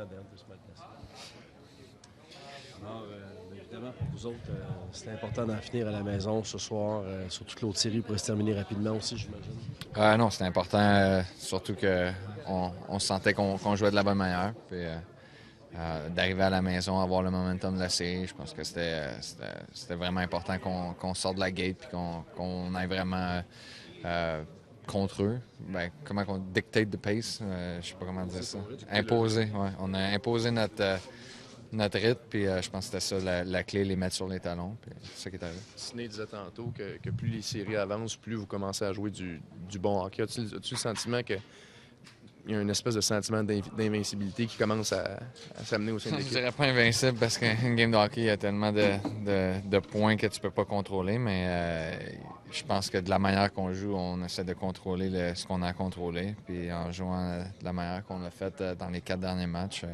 Dan, peut se mettre là. Alors, évidemment, pour vous autres, c'est important d'en finir à la maison ce soir. Surtout que l'autre série pourrait se terminer rapidement aussi, j'imagine. Non, c'était important, surtout qu'on sentait qu'on jouait de la bonne manière. Puis, d'arriver à la maison, avoir le momentum de la série, je pense que c'était vraiment important qu'on sorte de la gate et qu'on aille vraiment contre eux. Ben, comment qu'on dictate the pace, je sais pas comment dire ça. Imposer, ouais. On a imposé notre rythme, puis je pense que c'était ça la clé, les mettre sur les talons, puis c'est ça qui est arrivé. Sidney disait tantôt que plus les séries avancent, plus vous commencez à jouer du bon hockey. As-tu le sentiment qu'il y a une espèce de sentiment d'invincibilité qui commence à s'amener au sein de l'équipe? Je dirais pas invincible parce qu'une game de hockey, il y a tellement de points que tu peux pas contrôler, mais je pense que de la manière qu'on joue, on essaie de contrôler ce qu'on a à contrôler. Puis en jouant de la manière qu'on l'a fait dans les 4 derniers matchs,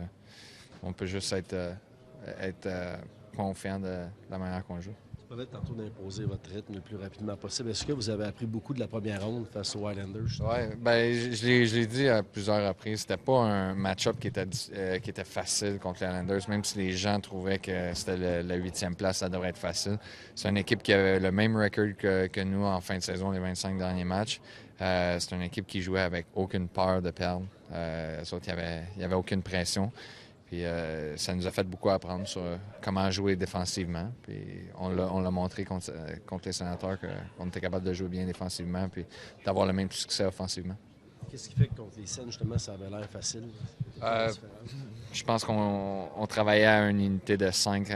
on peut juste être confiant de la manière qu'on joue. Tu parlais tantôt d'imposer votre rythme le plus rapidement possible. Est-ce que vous avez appris beaucoup de la première ronde face aux Islanders? Oui, ben, je l'ai dit à plusieurs reprises. C'était pas un match-up qui était facile contre les Islanders, même si les gens trouvaient que c'était la 8e place, ça devrait être facile. C'est une équipe qui avait le même record que nous en fin de saison, les 25 derniers matchs. C'est une équipe qui jouait avec aucune peur de perdre. Il n'y avait aucune pression. Puis ça nous a fait beaucoup apprendre sur comment jouer défensivement. Puis on l'a montré contre les Sénateurs qu'on était capable de jouer bien défensivement puis d'avoir le même succès offensivement. Qu'est-ce qui fait que contre les Sens, justement, ça avait l'air facile? Je pense qu'on travaillait à une unité de 5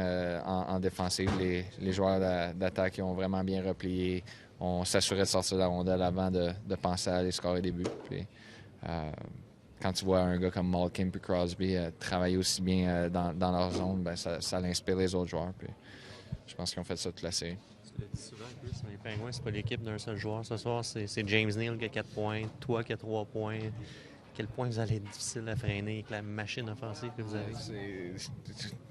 en défensive. Les joueurs d'attaque ont vraiment bien replié. On s'assurait de sortir de la rondelle avant de penser à aller scorer des buts. Puis, quand tu vois un gars comme Malkin et Crosby travailler aussi bien dans leur zone, ben ça l'inspire les autres joueurs. Puis je pense qu'ils ont fait ça toute la série. Tu l'as dit souvent, Chris, les Penguins, c'est pas l'équipe d'un seul joueur. Ce soir, c'est James Neal qui a 4 points, toi qui a 3 points. Quel point vous allez être difficile à freiner avec la machine offensive que vous avez?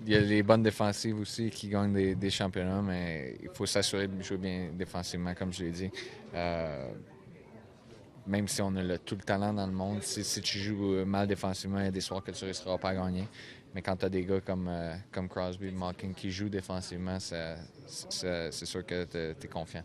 Il y a les bonnes défensives aussi qui gagnent des championnats, mais il faut s'assurer de jouer bien défensivement, comme je l'ai dit. Même si on a tout le talent dans le monde, si tu joues mal défensivement, il y a des soirs que tu ne risqueras pas à gagner. Mais quand tu as des gars comme Crosby, Malkin qui jouent défensivement, c'est sûr que tu es confiant.